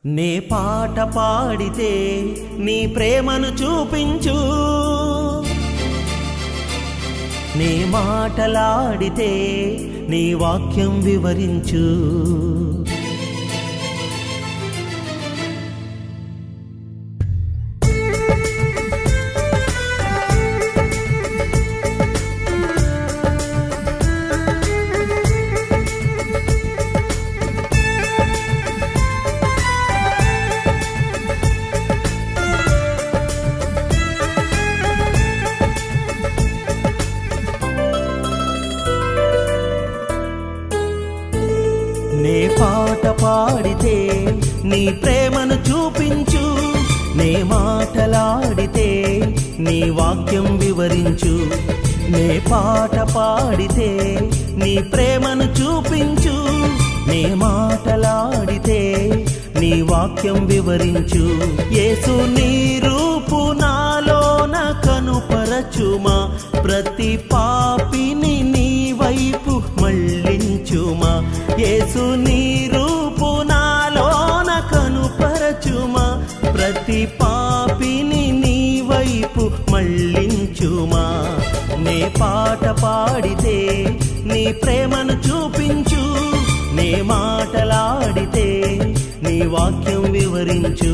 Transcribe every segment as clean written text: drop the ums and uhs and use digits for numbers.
నే పాట పాడితే నీ ప్రేమను చూపించు, నీ మాటలాడితే నీ వాక్యం వివరించు. నే పాట పాడితే నీ ప్రేమను చూపించు, నే మాటలాడితే నీ వాక్యం వివరించు. నే పాట పాడితే నీ ప్రేమను చూపించు, నే మాటలాడితే నీ వాక్యం వివరించు. యేసు నీ రూపు నాలోన కనుపరచుమా, ప్రతి పాపిని నీ వైపు మళ్ళించుమా. యేసు నీ రూపు నాలోన కనుపరచుమా, ప్రతి పాపిని నీ వైపు మళ్ళించుమా. నే పాట పాడితే నీ ప్రేమను చూపించు, నే మాటలాడితే నీ వాక్యం వివరించు.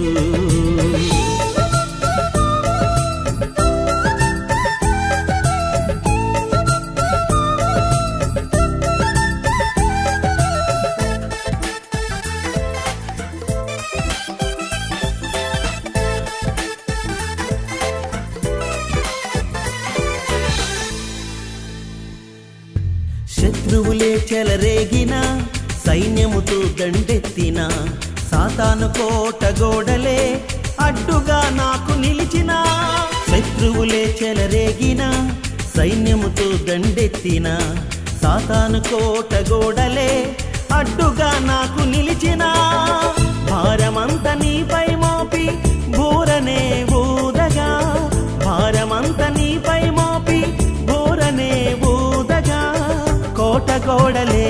శత్రువులే చెలరేగిన, సైన్యముతో దండెత్తిన, సాతాను కోట గోడలే అడ్డుగా నాకు నిలిచిన. శత్రువులే చెలరేగిన, సైన్యముతో దండెత్తిన, సాతాను కోట గోడలే అడ్డుగా నాకు నిలిచిన. భారమంత నీపై మోపి బూరనే ఊదగా, భారమంత నీపై మోపి బూరనే ఊదగా, కోట గోడలే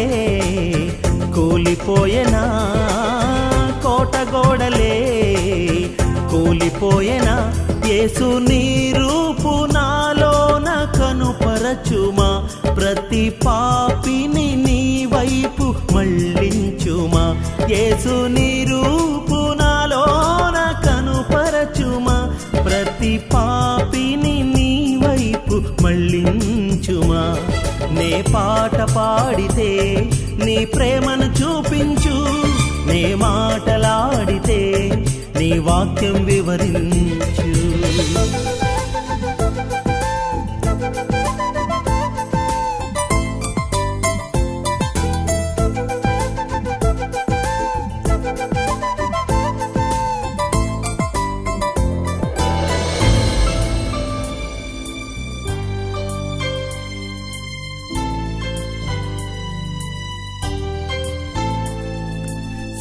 కూలిపోయేనా, కోట గోడలే కూలిపోయేనా. యేసు నీ రూపు నాలోన కనుపరచుమా, ప్రతి పాపిని నీ వైపు మళ్ళించుమా. యేసు నీ రూపు నాలోన కనుపరచుమా, ప్రతి పాపిని నీ వైపు మళ్ళించుమా. నే పాట పాడితే నీ ప్రేమను చూపించు, నే మాటలాడితే నీ వాక్యం వివరించు.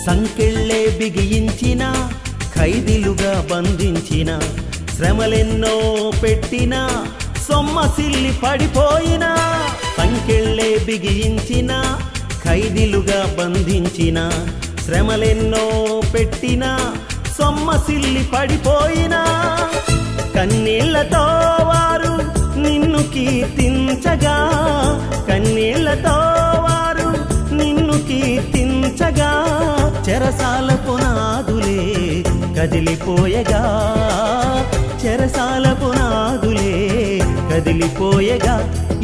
సంకెళ్ళే బిగించిన, ఖైదీలుగా బంధించిన, శ్రమలెన్నో పెట్టిన, సొమ్మసిల్లి పడిపోయిన. సంకెళ్ళే బిగించిన, ఖైదీలుగా బంధించిన, శ్రమలెన్నో పెట్టిన, సొమ్మసిల్లి పడిపోయిన. కన్నీళ్లతో వారు నిన్ను కీర్తించగా, కన్నీళ్లతో వారు నిన్ను కీర్తించగా, చెరసాల పునాదులే కదిలిపోయగా, చెరసాల పునాదులే కదిలిపోయగా.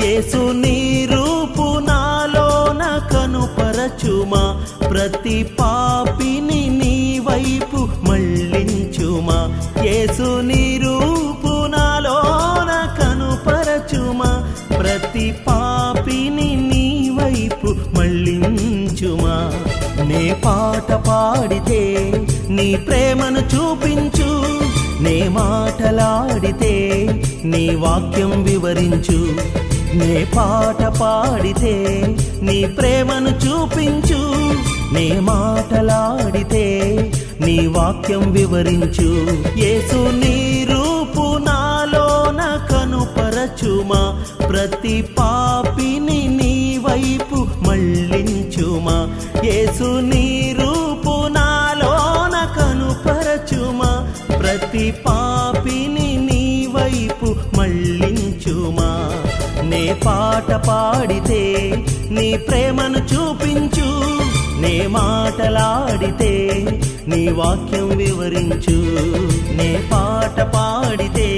యేసు నీ రూపు నాలోన కనుపరచుమా, ప్రతి పాపిని నీ వైపు మళ్ళించుమా. యేసు నీ రూపు నాలోన కనుపరచుమా, ప్రతి పాపిని నీ వైపు మళ్ళించుమా. నే పాట పాడితే నీ ప్రేమను చూపించు, నే మాటలాడితే నీ వాక్యం వివరించు. నే పాట పాడితే నీ ప్రేమను చూపించు, నే మాటలాడితే నీ వాక్యం వివరించు. యేసు నీ రూపు నాలోన కనుపరచుమా, ప్రతి పాపిని నీ వైపు మళ్ళించుమా. యేసు నీ రూపు నాలోన పాపిని నీ వైపు మళ్ళించుమా. నే పాట పాడితే నీ ప్రేమను చూపించు, నే మాటలాడితే నీ వాక్యం వివరించు. నే పాట పాడితే